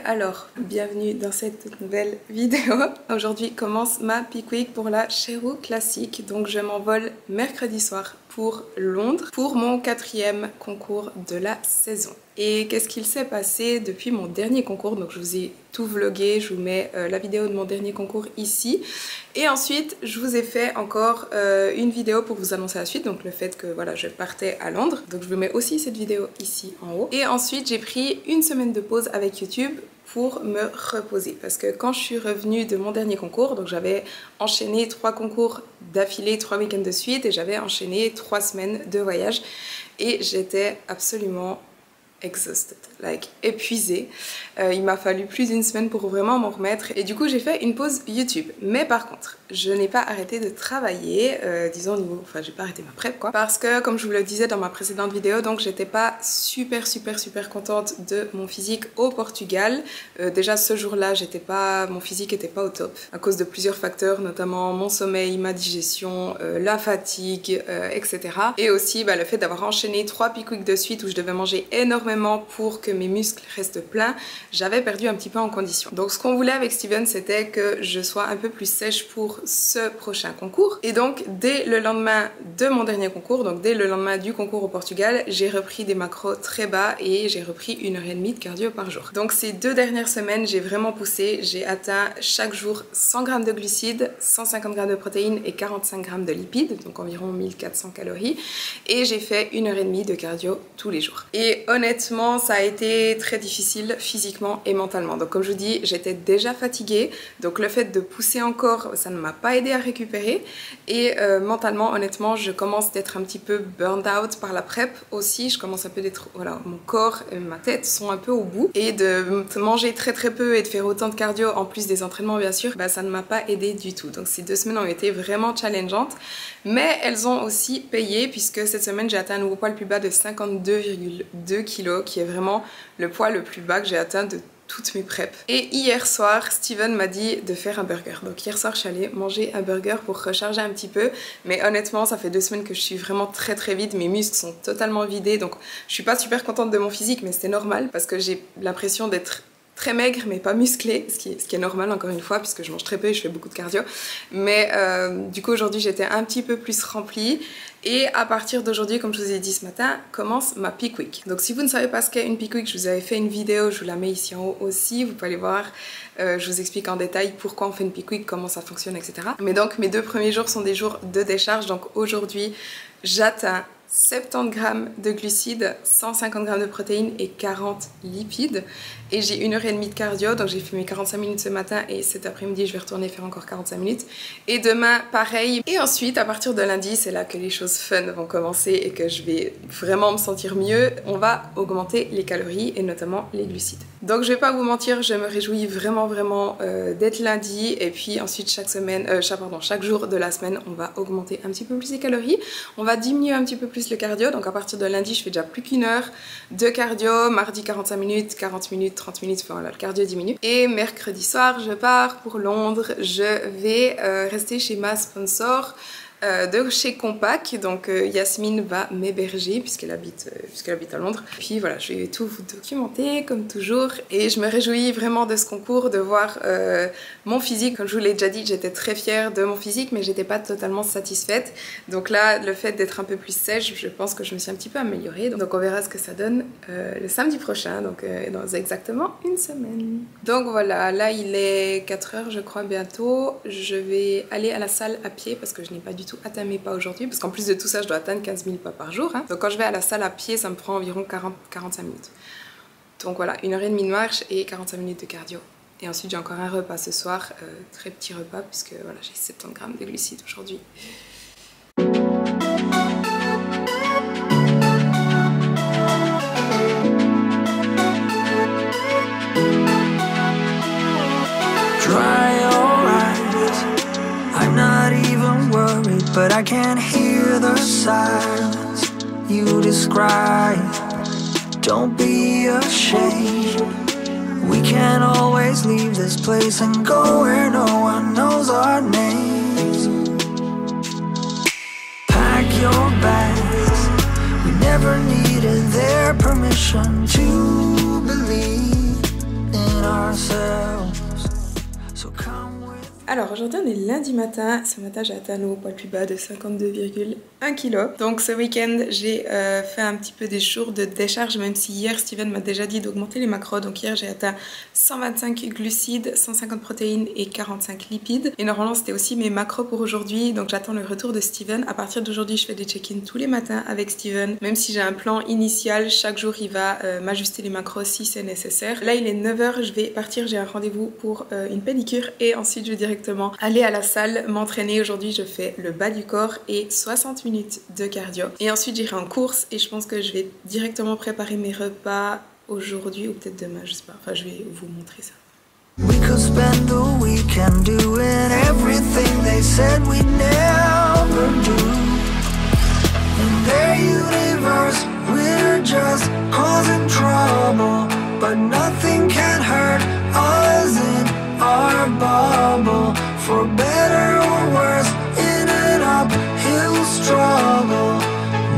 alors bienvenue dans cette nouvelle vidéo. Aujourd'hui commence ma Peak Week pour la Cherbourg Classic. Donc je m'envole mercredi soir pour Londres pour mon 4e concours de la saison. Et qu'est-ce qu'il s'est passé depuis mon dernier concours? Donc je vous ai tout vlogué, je vous mets la vidéo de mon dernier concours ici. Et ensuite je vous ai fait encore une vidéo pour vous annoncer la suite, donc le fait que voilà, je partais à Londres. Donc je vous mets aussi cette vidéo ici en haut. Et ensuite j'ai pris une semaine de pause avec YouTube pour me reposer, parce que quand je suis revenue de mon dernier concours, donc j'avais enchaîné 3 concours d'affilée, 3 week-ends de suite, et j'avais enchaîné 3 semaines de voyage et j'étais absolument exhausted, like épuisée. Il m'a fallu plus d'une semaine pour vraiment m'en remettre et du coup j'ai fait une pause YouTube. Mais par contre, je n'ai pas arrêté de travailler, disons au niveau, enfin j'ai pas arrêté ma prep quoi, parce que comme je vous le disais dans ma précédente vidéo, donc j'étais pas super contente de mon physique au Portugal. Déjà ce jour-là, mon physique était pas au top à cause de plusieurs facteurs, notamment mon sommeil, ma digestion, la fatigue, etc. Et aussi le fait d'avoir enchaîné 3 Peak Week de suite où je devais manger énormément pour que mes muscles restent pleins, j'avais perdu un petit peu en condition. Donc ce qu'on voulait avec Steven, c'était que je sois un peu plus sèche pour ce prochain concours. Et donc dès le lendemain de mon dernier concours, donc dès le lendemain du concours au Portugal, j'ai repris des macros très bas et j'ai repris 1h30 de cardio par jour. Donc ces 2 dernières semaines, j'ai vraiment poussé. J'ai atteint chaque jour 100 g de glucides, 150 g de protéines et 45 g de lipides, donc environ 1400 calories. Et j'ai fait 1h30 de cardio tous les jours. Et honnêtement, ça a été très difficile physiquement et mentalement. Donc comme je vous dis, j'étais déjà fatiguée. Donc le fait de pousser encore, ça ne m'a pas aidé à récupérer. Et mentalement, honnêtement, je commence d'être un petit peu burned out par la prep aussi. Je commence un peu d'être, voilà, mon corps et ma tête sont un peu au bout. Et de manger très peu et de faire autant de cardio en plus des entraînements bien sûr, ça ne m'a pas aidé du tout. Donc ces 2 semaines ont été vraiment challengeantes. Mais elles ont aussi payé puisque cette semaine j'ai atteint un nouveau poids le plus bas de 52,2 kg, qui est vraiment le poids le plus bas que j'ai atteint de toutes mes preps. Et hier soir, Steven m'a dit de faire un burger. Donc hier soir, je suis allée manger un burger pour recharger un petit peu. Mais honnêtement, ça fait 2 semaines que je suis vraiment très vide. Mes muscles sont totalement vidés. Donc je suis pas super contente de mon physique, mais c'est normal parce que j'ai l'impression d'être très maigre mais pas musclée, ce qui est normal encore une fois puisque je mange très peu et je fais beaucoup de cardio. Mais du coup aujourd'hui j'étais un petit peu plus remplie. Et à partir d'aujourd'hui, comme je vous ai dit ce matin, commence ma Peak Week. Donc si vous ne savez pas ce qu'est une Peak Week, je vous avais fait une vidéo, je vous la mets ici en haut aussi, vous pouvez aller voir. Je vous explique en détail pourquoi on fait une Peak Week, comment ça fonctionne, etc. Mais donc mes 2 premiers jours sont des jours de décharge. Donc aujourd'hui, j'atteins 70 g de glucides, 150 g de protéines et 40 lipides. Et j'ai 1h30 de cardio, donc j'ai fait mes 45 minutes ce matin et cet après-midi je vais retourner faire encore 45 minutes. Et demain pareil. Et ensuite à partir de lundi, c'est là que les choses fun vont commencer et que je vais vraiment me sentir mieux. On va augmenter les calories et notamment les glucides. Donc je vais pas vous mentir, je me réjouis vraiment d'être lundi. Et puis ensuite chaque jour de la semaine, on va augmenter un petit peu plus les calories. On va diminuer un petit peu plus le cardio. Donc à partir de lundi, je fais déjà plus qu'1 heure de cardio. Mardi 45 minutes, 40 minutes, 30 minutes, enfin voilà, le cardio diminue. Et mercredi soir, je pars pour Londres. Je vais rester chez ma sponsor de chez Compaq. Donc Yasmine va m'héberger puisqu'elle habite à Londres. Puis voilà, je vais tout vous documenter comme toujours. Et je me réjouis vraiment de ce concours, de voir mon physique. Comme je vous l'ai déjà dit, j'étais très fière de mon physique, mais j'étais pas totalement satisfaite. Donc là, le fait d'être un peu plus sèche, je pense que je me suis un petit peu améliorée. Donc on verra ce que ça donne le samedi prochain, donc dans exactement une semaine. Donc voilà, là il est 4 h je crois bientôt. Je vais aller à la salle à pied parce que je n'ai pas du tout atteint mes pas aujourd'hui, parce qu'en plus de tout ça je dois atteindre 15 000 pas par jour. Donc quand je vais à la salle à pied, ça me prend environ 40-45 minutes. Donc voilà, 1h30 de marche et 45 minutes de cardio. Et ensuite j'ai encore un repas ce soir, très petit repas puisque voilà, j'ai 70 g de glucides aujourd'hui. But I can't hear the silence you describe. Don't be ashamed. We can always leave this place and go where no one knows our names. Pack your bags. We never needed their permission to believe in ourselves. So come with. Alors aujourd'hui on est lundi matin, ce matin j'ai atteint au poids le plus bas de 52,1 kg. Donc ce week-end j'ai fait un petit peu des jours de décharge, même si hier Steven m'a déjà dit d'augmenter les macros. Donc hier j'ai atteint 125 glucides, 150 protéines et 45 lipides. Et normalement c'était aussi mes macros pour aujourd'hui, donc j'attends le retour de Steven. À partir d'aujourd'hui je fais des check-in tous les matins avec Steven. Même si j'ai un plan initial, chaque jour il va m'ajuster les macros si c'est nécessaire. Là il est 9 h, je vais partir, j'ai un rendez-vous pour une pédicure et ensuite je vais directement aller à la salle, m'entraîner. Aujourd'hui je fais le bas du corps et 60 minutes de cardio. Et ensuite j'irai en course et je pense que je vais directement préparer mes repas aujourd'hui ou peut-être demain, je sais pas. Enfin je vais vous montrer ça. We could spend the weekend doing everything they said we'd never do. In their universe, we're just causing trouble, but nothing can hurt us in our bubble. For better or worse, in an uphill struggle.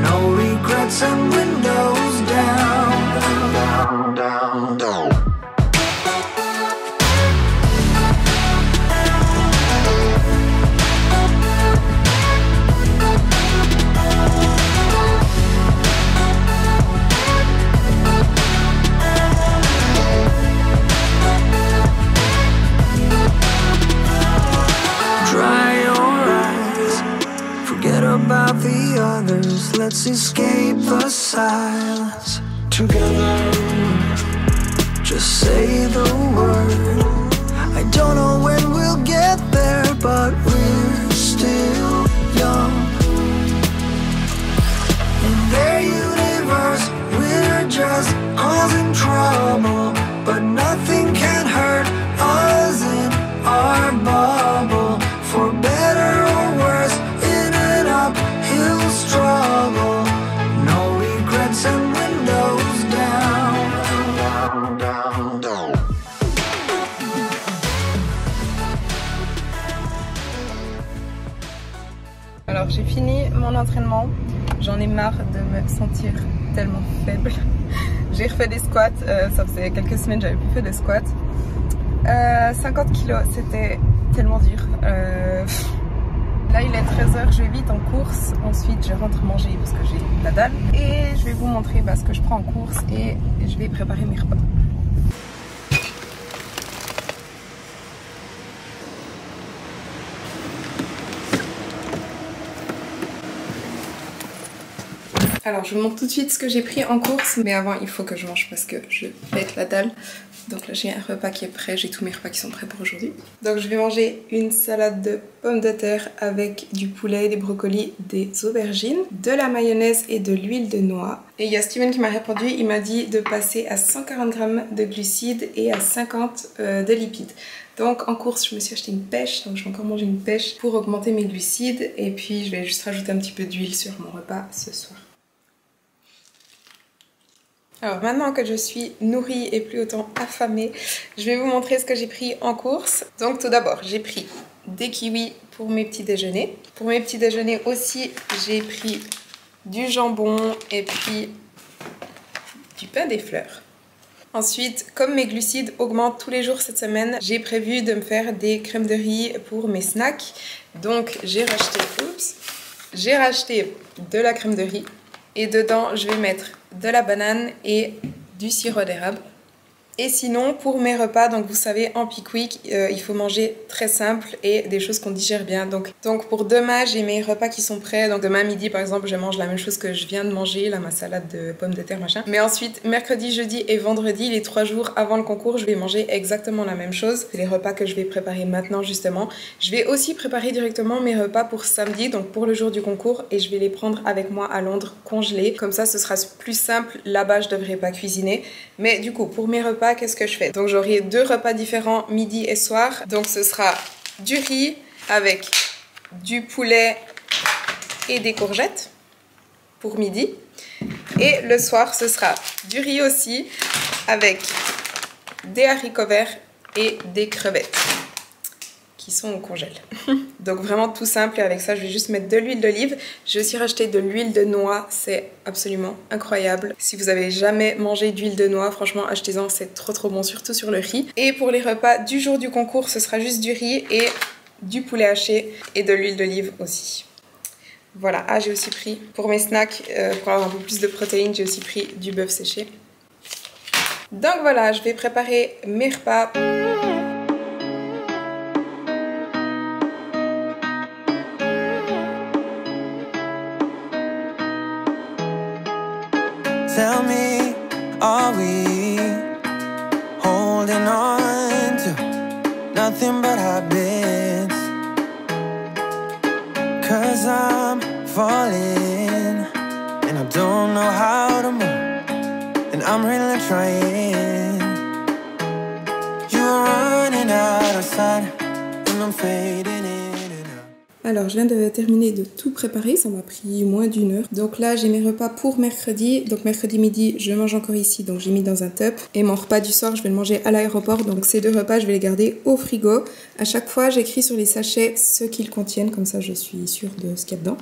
No regrets and windows down, down, down, down. About the others, let's escape the silence together. Just say the word. I don't know when we'll get there, but we're still young. In their universe, we're just causing trouble, but nothing can hurt us in our bubble. For better or worse, uphill struggle, no regrets and windows down, down, down, down. Alors j'ai fini mon entraînement, j'en ai marre de me sentir tellement faible. J'ai refait des squats, ça faisait quelques semaines j'avais plus fait de squats. 50 kilos, c'était tellement dur. Là il est 13 h, je vais vite en course, ensuite je rentre manger parce que j'ai la dalle et je vais vous montrer ce que je prends en course et je vais préparer mes repas. Alors je vous montre tout de suite ce que j'ai pris en course, mais avant il faut que je mange parce que je pète la dalle. Donc là j'ai un repas qui est prêt, j'ai tous mes repas qui sont prêts pour aujourd'hui. Donc je vais manger une salade de pommes de terre avec du poulet, des brocolis, des aubergines, de la mayonnaise et de l'huile de noix. Et il y a Steven qui m'a répondu, il m'a dit de passer à 140 g de glucides et à 50 de lipides. Donc en course je me suis acheté une pêche, donc je vais encore manger une pêche pour augmenter mes glucides et puis je vais juste rajouter un petit peu d'huile sur mon repas ce soir. Alors maintenant que je suis nourrie et plus autant affamée, je vais vous montrer ce que j'ai pris en course. Donc tout d'abord, j'ai pris des kiwis pour mes petits déjeuners. Pour mes petits déjeuners aussi, j'ai pris du jambon et puis du pain des fleurs. Ensuite, comme mes glucides augmentent tous les jours cette semaine, j'ai prévu de me faire des crèmes de riz pour mes snacks. Donc j'ai racheté de la crème de riz et dedans je vais mettre de la banane et du sirop d'érable. Et sinon pour mes repas, donc vous savez en Peak Week il faut manger très simple et des choses qu'on digère bien. Donc pour demain j'ai mes repas qui sont prêts. Donc demain midi par exemple je mange la même chose que je viens de manger, là ma salade de pommes de terre machin. Mais ensuite mercredi, jeudi et vendredi, les 3 jours avant le concours, je vais manger exactement la même chose. C'est les repas que je vais préparer maintenant justement. Je vais aussi préparer directement mes repas pour samedi, donc pour le jour du concours, et je vais les prendre avec moi à Londres congelés. Comme ça ce sera plus simple, là-bas je devrais pas cuisiner. Mais du coup pour mes repas, qu'est-ce que je fais? Donc j'aurai 2 repas différents midi et soir. Donc ce sera du riz avec du poulet et des courgettes pour midi. Et le soir ce sera du riz aussi avec des haricots verts et des crevettes qui sont au congèle. Donc vraiment tout simple et avec ça je vais juste mettre de l'huile d'olive. J'ai aussi racheté de l'huile de noix, c'est absolument incroyable. Si vous avez jamais mangé d'huile de noix, franchement achetez-en, c'est trop bon, surtout sur le riz. Et pour les repas du jour du concours, ce sera juste du riz et du poulet haché et de l'huile d'olive aussi. Voilà, ah j'ai aussi pris pour mes snacks, pour avoir un peu plus de protéines, j'ai aussi pris du bœuf séché. Donc voilà, je vais préparer mes repas. Tell me, are we holding on to nothing but habits? 'Cause I'm falling and I don't know how to move, and I'm really trying. You're running out of sight and I'm fading in and out. Alors je viens de terminer de tout préparer, ça m'a pris moins d'1 heure. Donc là j'ai mes repas pour mercredi. Donc mercredi midi je mange encore ici, donc j'ai mis dans un tupper. Et mon repas du soir je vais le manger à l'aéroport. Donc ces 2 repas je vais les garder au frigo. À chaque fois j'écris sur les sachets ce qu'ils contiennent, comme ça je suis sûre de ce qu'il y a dedans.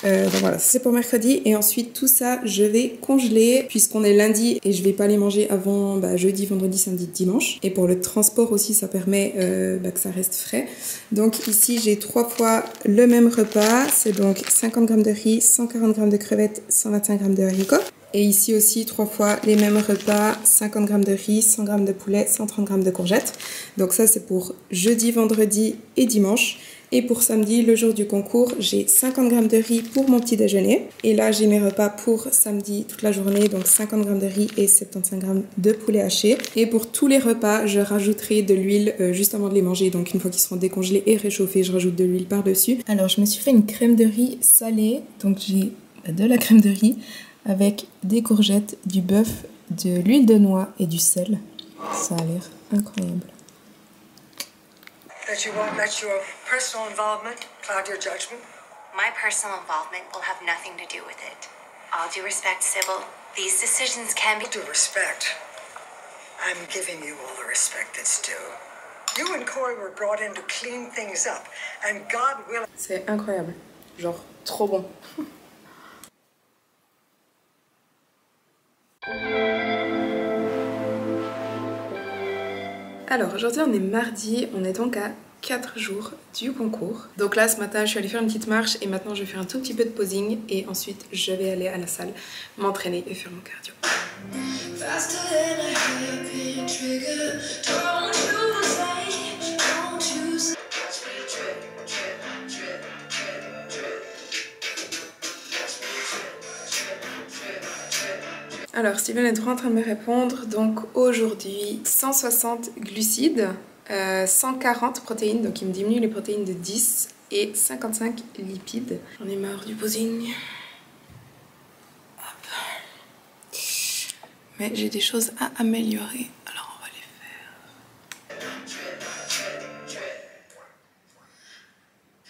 Donc voilà, c'est pour mercredi. Et ensuite tout ça je vais congeler puisqu'on est lundi et je vais pas les manger avant jeudi, vendredi, samedi, dimanche. Et pour le transport aussi ça permet que ça reste frais. Donc ici j'ai 3 fois le même repas, c'est donc 50 g de riz, 140 g de crevettes, 125 g de haricots. Et ici aussi 3 fois les mêmes repas, 50 g de riz, 100 g de poulet, 130 g de courgettes. Donc ça c'est pour jeudi, vendredi et dimanche. Et pour samedi, le jour du concours, j'ai 50 g de riz pour mon petit déjeuner. Et là, j'ai mes repas pour samedi toute la journée, donc 50 g de riz et 75 g de poulet haché. Et pour tous les repas, je rajouterai de l'huile juste avant de les manger. Donc une fois qu'ils seront décongelés et réchauffés, je rajoute de l'huile par-dessus. Alors, je me suis fait une crème de riz salée. Donc j'ai de la crème de riz avec des courgettes, du bœuf, de l'huile de noix et du sel. Ça a l'air incroyable. That you won't let your personal involvement cloud your judgment? My personal involvement will have nothing to do with it. All due respect, Sybil, these decisions can be... Due respect. I'm giving you all the respect that's due. You and Corey were brought in to clean things up, and God will... C'est incroyable. Genre, trop bon. Alors aujourd'hui on est mardi, on est donc à 4 jours du concours. Donc là ce matin je suis allée faire une petite marche et maintenant je vais faire un tout petit peu de posing et ensuite je vais aller à la salle m'entraîner et faire mon cardio. Alors Steven est en train de me répondre, donc aujourd'hui 160 glucides, 140 protéines, donc il me diminue les protéines de 10 et 55 lipides. J'en ai marre du posing. Hop. Mais j'ai des choses à améliorer, alors on va les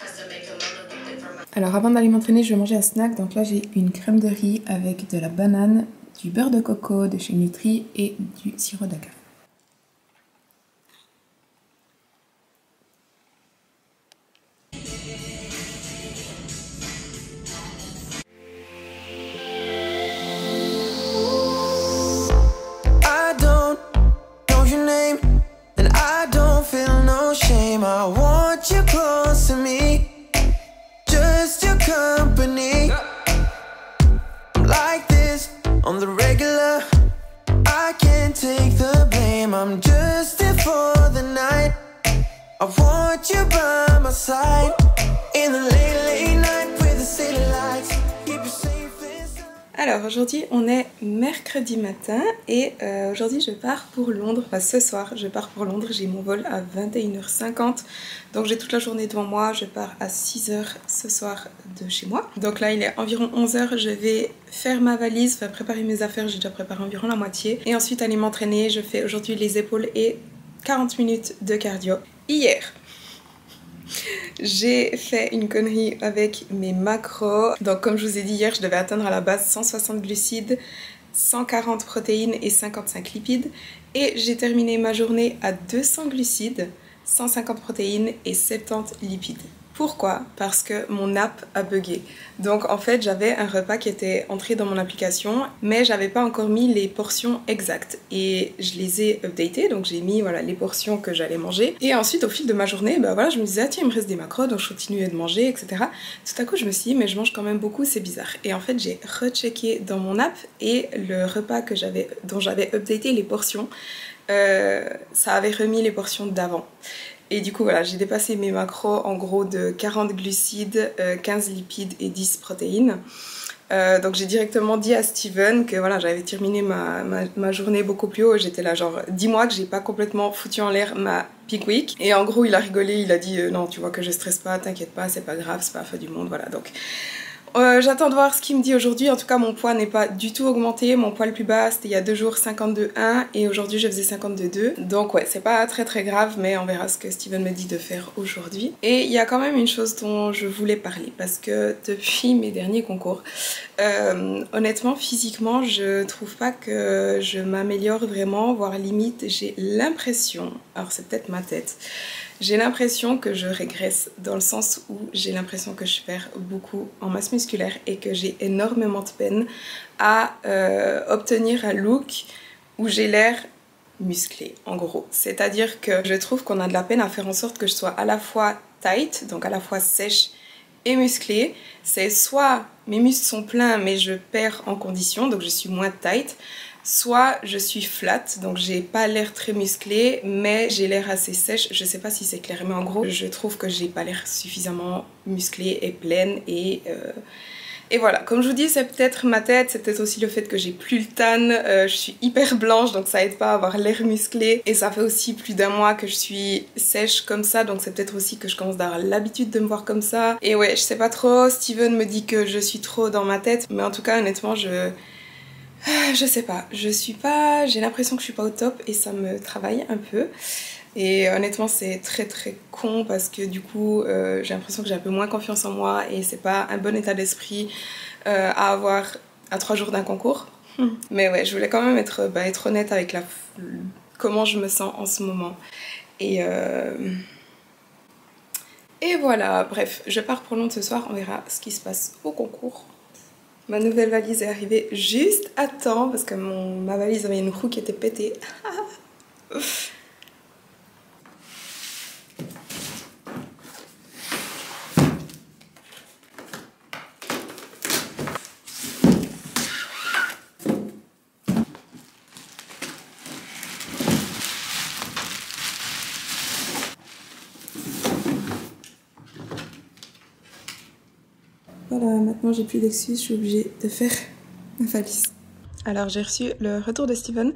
faire. Alors avant d'aller m'entraîner, je vais manger un snack, donc là j'ai une crème de riz avec de la banane, du beurre de coco de chez Nutri et du sirop d'agave. I don't know your name, and I don't feel no shame. I want you close to me, just your company. I'm like this on the regular, I can't take the blame. I'm just here for the night, I want you by my side. In the late night with the city lights, keep you safe inside. Alors aujourd'hui on est mercredi matin et aujourd'hui je pars pour Londres, enfin ce soir je pars pour Londres, j'ai mon vol à 21h50 donc j'ai toute la journée devant moi, je pars à 6h ce soir de chez moi. Donc là il est environ 11h, je vais faire ma valise, enfin préparer mes affaires, j'ai déjà préparé environ la moitié et ensuite aller m'entraîner. Je fais aujourd'hui les épaules et 40 minutes de cardio. Hier j'ai fait une connerie avec mes macros. Donc comme je vous ai dit hier, je devais atteindre à la base 160 glucides, 140 protéines et 55 lipides. Et j'ai terminé ma journée à 200 glucides, 150 protéines et 70 lipides. Pourquoi? Parce que mon app a bugué. Donc en fait j'avais un repas qui était entré dans mon application mais j'avais pas encore mis les portions exactes et je les ai updatées, donc j'ai mis voilà les portions que j'allais manger et ensuite au fil de ma journée bah voilà je me disais ah tiens il me reste des macros donc je continuais de manger etc. Tout à coup je me suis dit mais je mange quand même beaucoup, c'est bizarre, et en fait j'ai rechecké dans mon app et le repas que dont j'avais updaté les portions ça avait remis les portions d'avant. Et du coup voilà, j'ai dépassé mes macros en gros de 40 glucides, 15 lipides et 10 protéines. Donc j'ai directement dit à Steven que voilà, j'avais terminé ma journée beaucoup plus haut. J'étais là genre, dis-moi que j'ai pas complètement foutu en l'air ma peak week. Et en gros il a rigolé, il a dit non tu vois que je stresse pas, t'inquiète pas, c'est pas grave, c'est pas la fin du monde, voilà. Donc j'attends de voir ce qu'il me dit aujourd'hui. En tout cas mon poids n'est pas du tout augmenté, mon poids le plus bas c'était il y a 2 jours 52,1 et aujourd'hui je faisais 52,2. Donc ouais c'est pas très très grave, mais on verra ce que Steven me dit de faire aujourd'hui. Et il y a quand même une chose dont je voulais parler parce que depuis mes derniers concours honnêtement physiquement je trouve pas que je m'améliore vraiment, voire limite j'ai l'impression, alors c'est peut-être ma tête, j'ai l'impression que je régresse dans le sens où j'ai l'impression que je perds beaucoup en masse musculaire et que j'ai énormément de peine à obtenir un look où j'ai l'air musclé en gros. C'est-à-dire que je trouve qu'on a de la peine à faire en sorte que je sois à la fois tight, donc à la fois sèche et musclée. C'est soit mes muscles sont pleins mais je perds en condition, donc je suis moins tight, soit je suis flat, donc j'ai pas l'air très musclé mais j'ai l'air assez sèche. Je sais pas si c'est clair mais en gros je trouve que j'ai pas l'air suffisamment musclée et pleine et voilà, comme je vous dis c'est peut-être ma tête, c'est peut-être aussi le fait que j'ai plus le tan, je suis hyper blanche donc ça aide pas à avoir l'air musclé et ça fait aussi plus d'1 mois que je suis sèche comme ça, donc c'est peut-être aussi que je commence d'avoir l'habitude de me voir comme ça. Et ouais je sais pas trop, Steven me dit que je suis trop dans ma tête mais en tout cas honnêtement je sais pas, j'ai l'impression que je suis pas au top et ça me travaille un peu. Et honnêtement c'est très très con parce que du coup j'ai l'impression que j'ai un peu moins confiance en moi et c'est pas un bon état d'esprit à avoir à 3 jours d'un concours. Mais ouais je voulais quand même être honnête avec comment je me sens en ce moment. Et voilà, bref, je pars pour Londres ce soir, on verra ce qui se passe au concours. Ma nouvelle valise est arrivée juste à temps parce que ma valise avait une roue qui était pétée. Voilà, maintenant j'ai plus d'excuses, je suis obligée de faire ma valise. Alors j'ai reçu le retour de Steven,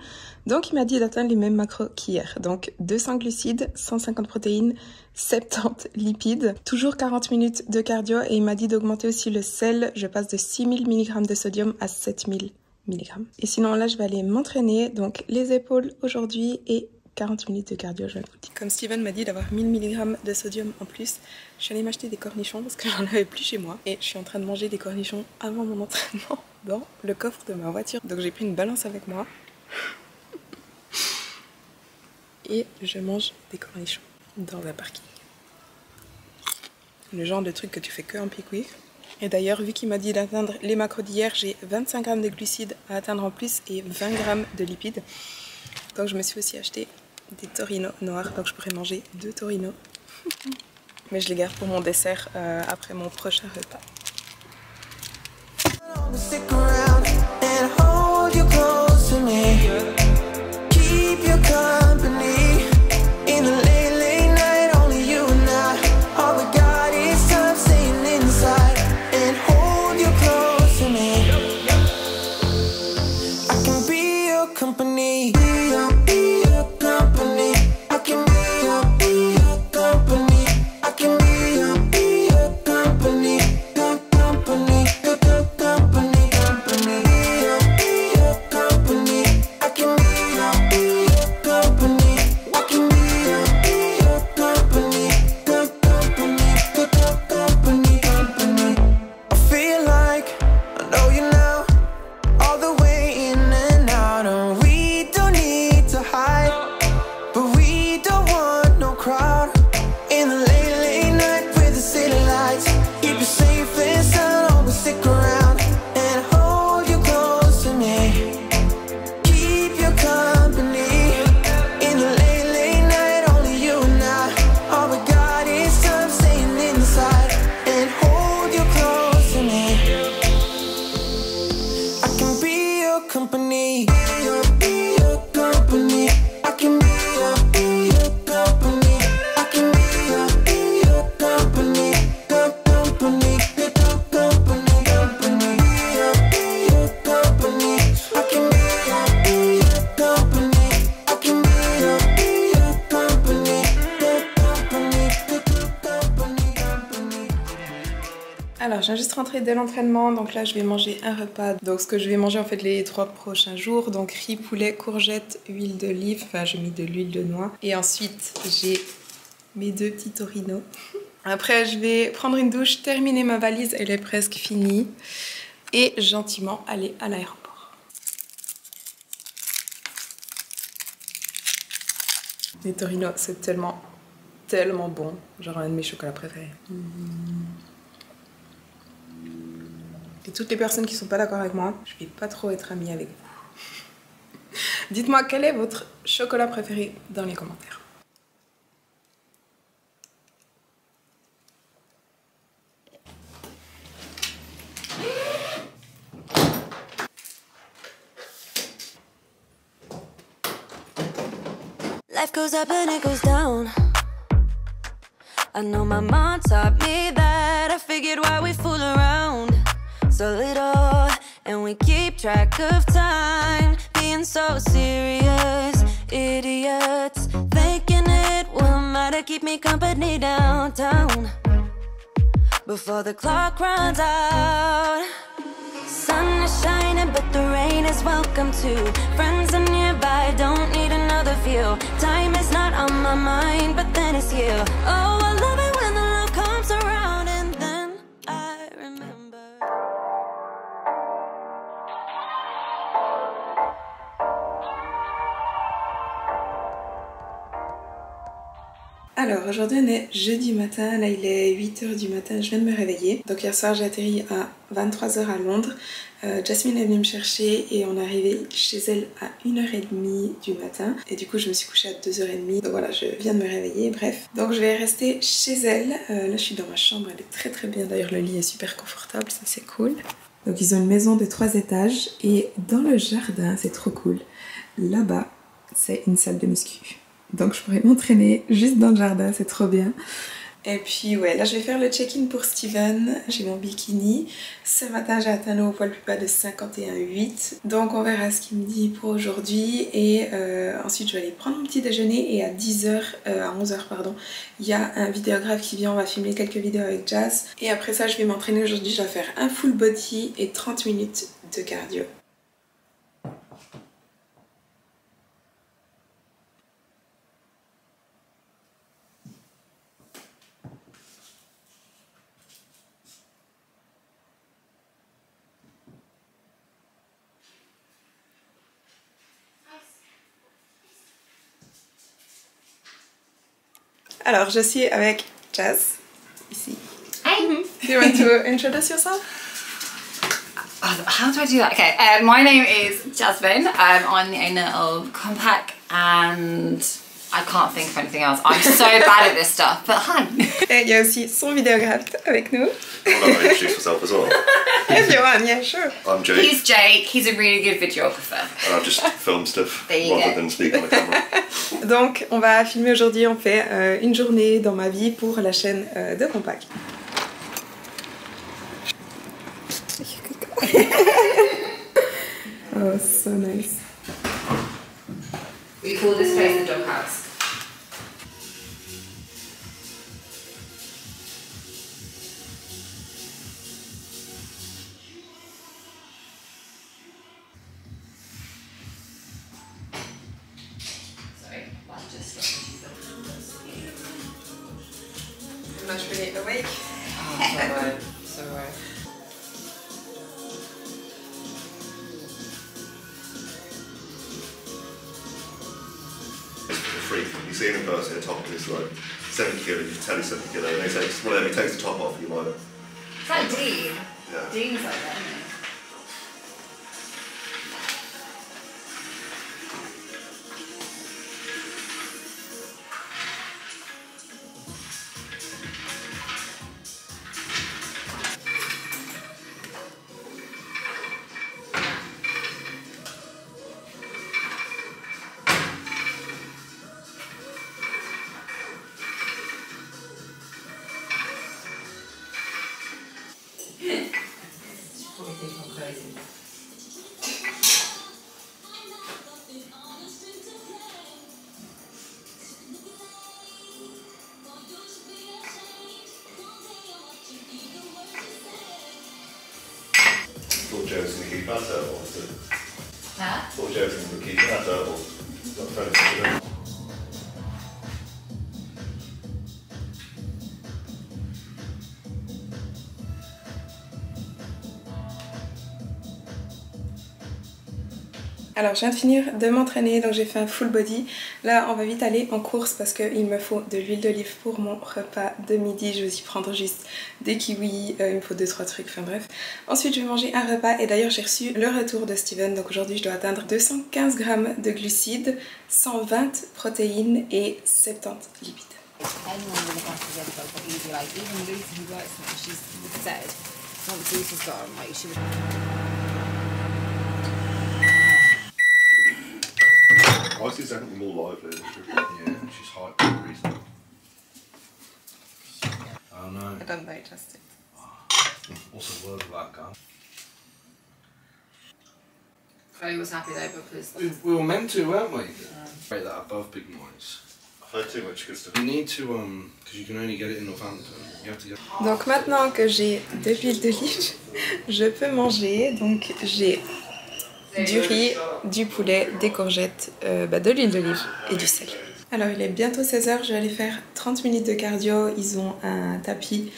donc il m'a dit d'atteindre les mêmes macros qu'hier. Donc 200 glucides, 150 protéines, 70 lipides, toujours 40 minutes de cardio et il m'a dit d'augmenter aussi le sel. Je passe de 6000 mg de sodium à 7000 mg. Et sinon là je vais aller m'entraîner, donc les épaules aujourd'hui et 40 minutes de cardio, je vous dis. Comme Steven m'a dit d'avoir 1000 mg de sodium en plus, je suis allée m'acheter des cornichons parce que j'en avais plus chez moi. Et je suis en train de manger des cornichons avant mon entraînement dans le coffre de ma voiture. Donc j'ai pris une balance avec moi. Et je mange des cornichons dans un parking. Le genre de truc que tu fais que en peak week. Et d'ailleurs, vu qu'il m'a dit d'atteindre les macros d'hier, j'ai 25 g de glucides à atteindre en plus et 20 g de lipides. Donc je me suis aussi acheté des torinos noirs, donc je pourrais manger 2 torinos. Mais je les garde pour mon dessert après mon prochain repas. company. Be your company. I can be your company. I can be your company. Company. Company. Company. Your company. I can be your company. I can be your company. Company. Alors, j'ai juste rentré de l'entraînement, donc là je vais manger un repas. Donc ce que je vais manger en fait les 3 prochains jours, donc riz, poulet, courgettes, huile d'olive, enfin j'ai mis de l'huile de noix. Et ensuite j'ai mes 2 petits torinos. Après je vais prendre une douche, terminer ma valise, elle est presque finie. Et gentiment aller à l'aéroport. Les torinos c'est tellement bon, genre un de mes chocolats préférés. Et toutes les personnes qui sont pas d'accord avec moi, je vais pas trop être amie avec vous. Dites-moi quel est votre chocolat préféré dans les commentaires. Life goes up and it goes down. I know my mom taught me that. I figured why we fool around so little, and we keep track of time, being so serious, idiots, thinking it will matter, keep me company downtown, before the clock runs out. Sun is shining but the rain is welcome too. Friends are nearby, don't need another view. Time is not on my mind, but then it's you. Oh, I love it when the love comes around, and then I remember. Alors aujourd'hui on est jeudi matin, là il est 8h du matin, je viens de me réveiller. Donc hier soir j'ai atterri à 23h à Londres. Jasmine est venue me chercher et on est arrivé chez elle à 1h30 du matin. Et du coup je me suis couchée à 2h30. Donc voilà, je viens de me réveiller, bref. Donc je vais rester chez elle. Là je suis dans ma chambre, elle est très bien. D'ailleurs le lit est super confortable, ça c'est cool. Donc ils ont une maison de 3 étages et dans le jardin, c'est trop cool. Là-bas, c'est une salle de muscu. Donc je pourrais m'entraîner juste dans le jardin, c'est trop bien. Et puis ouais, là je vais faire le check-in pour Steven. J'ai mon bikini. Ce matin j'ai atteint le haut poil plus bas de 51,8. Donc on verra ce qu'il me dit pour aujourd'hui. Et ensuite je vais aller prendre mon petit déjeuner. Et à 10h, à 11h pardon, il y a un vidéographe qui vient, on va filmer quelques vidéos avec Jazz. Et après ça je vais m'entraîner aujourd'hui, je dois faire un full body et 30 minutes de cardio. Alors, je suis avec Jazz, ici. Hey! Do you want to introduce yourself? How do I do that? Okay, my name is Jasmine. I'm the owner of Compact and I can't think of anything else. I'm so bad at this stuff, but hi! Et il y a aussi son vidéographe avec nous. Well, I'll introduce myself as well. If you want, yeah, sure. I'm Jake, He's Jake, he's a really good videographer. and I just film stuff There you rather go. than speak on the camera. Donc, on va filmer aujourd'hui, on fait une journée dans ma vie pour la chaîne de Compact. Oh, so nice. We call this place the doghouse. Sorry, one just I'm not really awake. Oh, so right. Freak. You see him in person, the top of this like 70 kilo, you can tell he's 70 kilo, and they say, whatever, he takes the top off, you like, It's like Dean. yeah. Dean's like that, isn't he? that turtle. Huh? Thought Joking would keep that turtle. Not throwing it. Alors je viens de finir de m'entraîner, donc j'ai fait un full body. Là on va vite aller en course parce qu'il me faut de l'huile d'olive pour mon repas de midi. Je vais aussi prendre juste des kiwis, il me faut 2-3 trucs, enfin bref. Ensuite je vais manger un repas et d'ailleurs j'ai reçu le retour de Steven. Donc aujourd'hui je dois atteindre 215 grammes de glucides, 120 protéines et 70 lipides. Anyone will look after them, but you'd be like, even Lucy who works now, she's said, once Lucy's gone, like she would... I see definitely more lively. Yeah, she's hyped for a reason. Oh no. I don't know, just it. What's the word for that guy? Chloe was happy though because... We were meant to, weren't we? Right, that above big noise. I've heard too much good stuff. You need to, because you can only get it in Northampton. You have to get... Donc maintenant que j'ai de l'huile d'olive, je peux manger. Donc j'ai du riz, du poulet, des courgettes, de l'huile d'olive et du sel. Alors il est bientôt 16h, je vais aller faire 30 minutes de cardio. Ils ont un tapis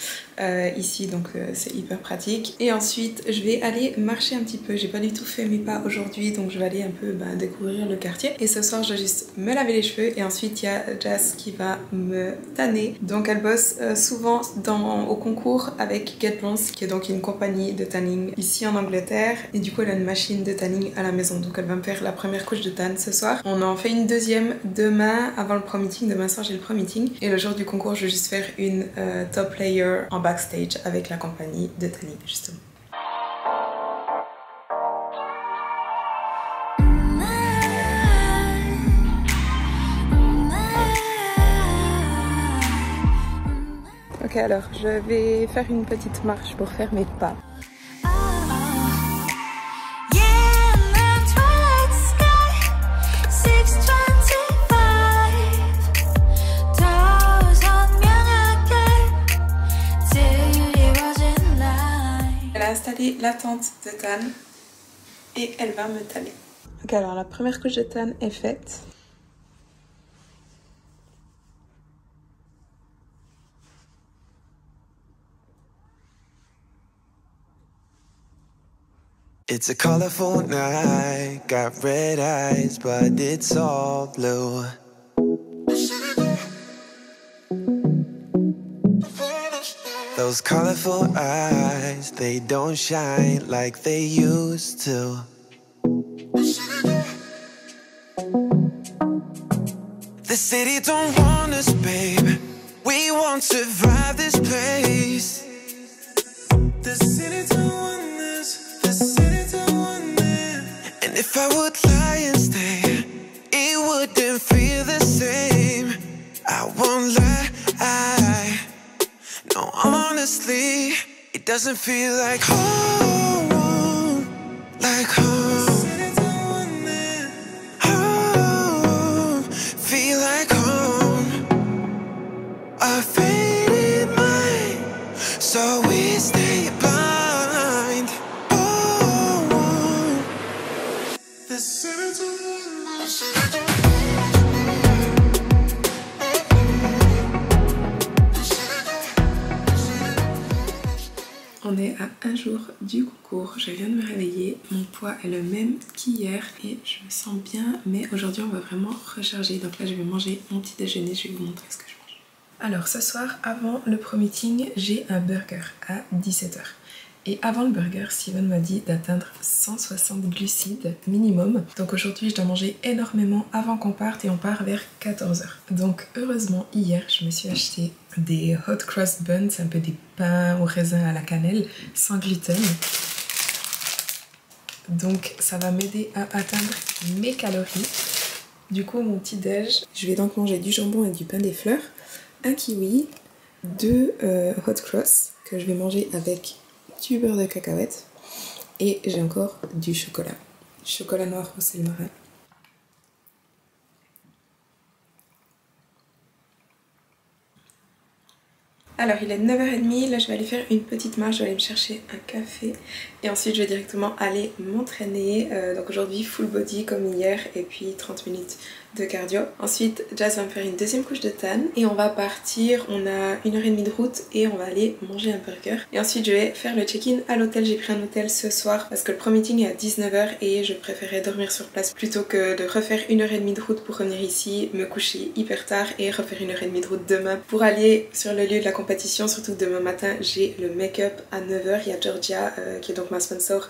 ici, donc c'est hyper pratique. Et ensuite je vais aller marcher un petit peu. J'ai pas du tout fait mes pas aujourd'hui, donc je vais aller un peu découvrir le quartier. Et ce soir je vais juste me laver les cheveux et ensuite il y a Jazz qui va me tanner. Donc elle bosse souvent au concours avec Get Bronze, qui est donc une compagnie de tanning ici en Angleterre. Et du coup elle a une machine de tanning à la maison, donc elle va me faire la première couche de tan ce soir. On en fait une deuxième demain avant le pro meeting. Demain soir j'ai le pro meeting et le jour du concours je vais juste faire une top layer en backstage avec la compagnie de tanning justement. Ok, alors je vais faire une petite marche pour faire mes pas. Elle a installé la tente de tan et elle va me tanner. Ok, alors la première couche de tan est faite. It's a colorful night, got red eyes, but it's all blue. Those colorful eyes, they don't shine like they used to. The city don't want us, babe. We won't survive this place. The city don't want us. The city don't want us. And if I would lie and stay, it wouldn't feel the same. I won't lie. No, honestly, it doesn't feel like home, like home. Home, feel like home. A faded mind, so we stay blind. Oh, the city. On est à un jour du concours, je viens de me réveiller, mon poids est le même qu'hier et je me sens bien, mais aujourd'hui on va vraiment recharger. Donc là je vais manger mon petit déjeuner, je vais vous montrer ce que je mange. Alors ce soir, avant le pro-meeting, j'ai un burger à 17h. Et avant le burger, Steven m'a dit d'atteindre 160 glucides minimum. Donc aujourd'hui, je dois manger énormément avant qu'on parte et on part vers 14h. Donc heureusement, hier, je me suis acheté des hot cross buns, un peu des pains au raisin à la cannelle, sans gluten. Donc ça va m'aider à atteindre mes calories. Du coup, mon petit déj, je vais donc manger du jambon et du pain des fleurs, un kiwi, 2 hot cross que je vais manger avec du beurre de cacahuète et j'ai encore du chocolat noir au sel marin. Alors il est 9h30, là je vais aller faire une petite marche, je vais aller me chercher un café et ensuite je vais directement aller m'entraîner. Donc aujourd'hui full body comme hier et puis 30 minutes de cardio. Ensuite Jazz va me faire une deuxième couche de tan et on va partir, on a 1h30 de route et on va aller manger un burger. Et ensuite je vais faire le check-in à l'hôtel, j'ai pris un hôtel ce soir parce que le premier meeting est à 19h et je préférais dormir sur place plutôt que de refaire 1h30 de route pour revenir ici, me coucher hyper tard et refaire 1h30 de route demain pour aller sur le lieu de la compétition. Surtout que demain matin j'ai le make-up à 9h, il y a Georgia qui est donc ma sponsor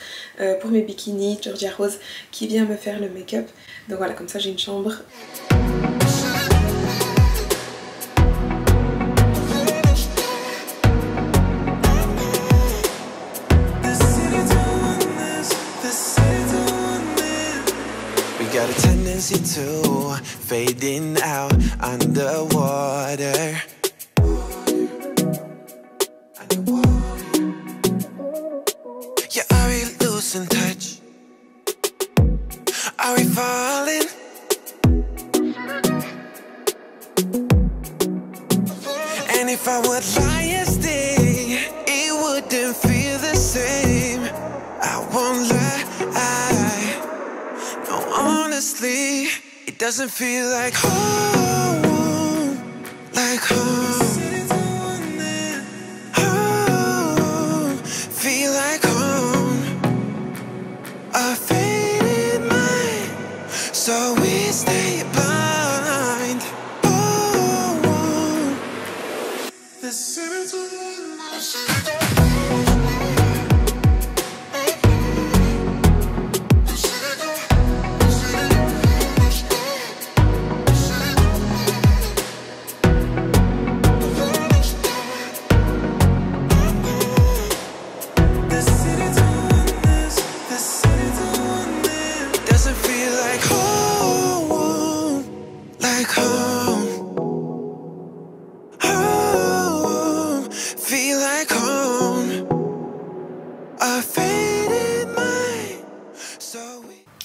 pour mes bikinis, Georgia Rose qui vient me faire le make-up. Donc voilà, comme ça j'ai une chambre. Got a tendency to fading out underwater. Yeah, are we losing touch? Are we falling? And if I would lie and stay, it wouldn't feel the same. I won't lie. No, honestly, it doesn't feel like home, like home. Home, feel like home. A faded mind, so we stay blind. Oh, the secrets of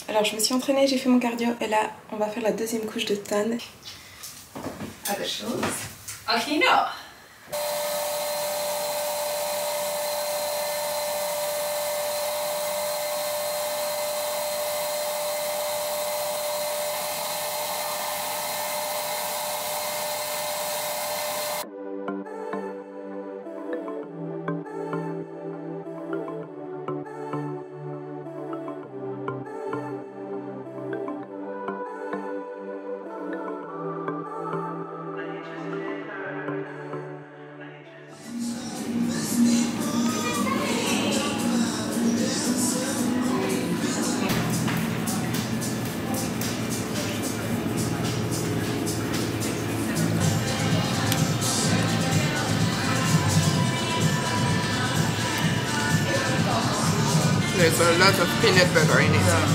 Alors je me suis entraînée, j'ai fait mon cardio et là on va faire la deuxième couche de tan. Other shows? Okay, no. There's a lot of peanut butter in it. Yeah.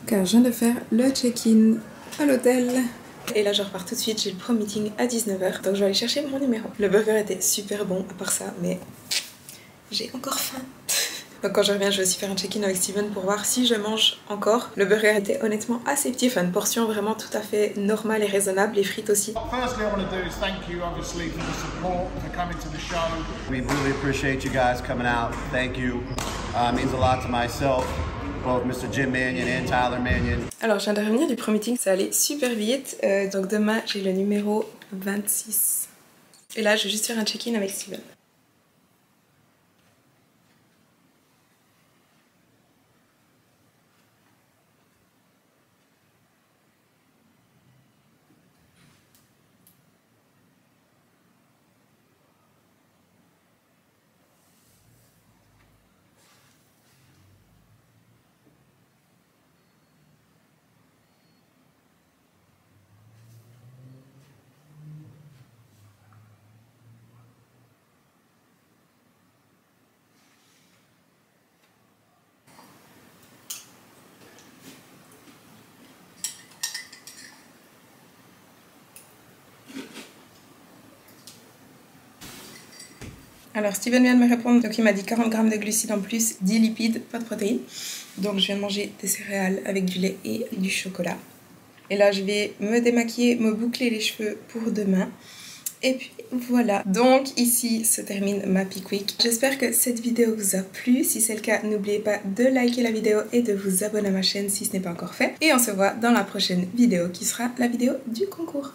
Car je viens de faire le check-in à l'hôtel. Et là je repars tout de suite, j'ai le pro meeting à 19h. Donc je vais aller chercher mon numéro. Le burger était super bon à part ça, mais j'ai encore faim. Donc quand je reviens, je vais aussi faire un check-in avec Steven pour voir si je mange encore. Le burger était honnêtement assez petit, enfin une portion vraiment tout à fait normale et raisonnable, les frites aussi. Firstly, I want to do is thank you obviously for the support, for coming to the show. We really appreciate you guys coming out. Thank you. It means a lot to myself. Both Mr. Jim Manion and Tyler Manion. Alors je viens de revenir du pro meeting, ça allait super vite. Donc demain j'ai le numéro 26. Et là je vais juste faire un check-in avec Steven. Alors Steven vient de me répondre, donc il m'a dit 40 grammes de glucides en plus, 10 lipides, pas de protéines. Donc je viens de manger des céréales avec du lait et du chocolat. Et là je vais me démaquiller, me boucler les cheveux pour demain. Et puis voilà, donc ici se termine ma Peak Week. J'espère que cette vidéo vous a plu. Si c'est le cas, n'oubliez pas de liker la vidéo et de vous abonner à ma chaîne si ce n'est pas encore fait. Et on se voit dans la prochaine vidéo qui sera la vidéo du concours.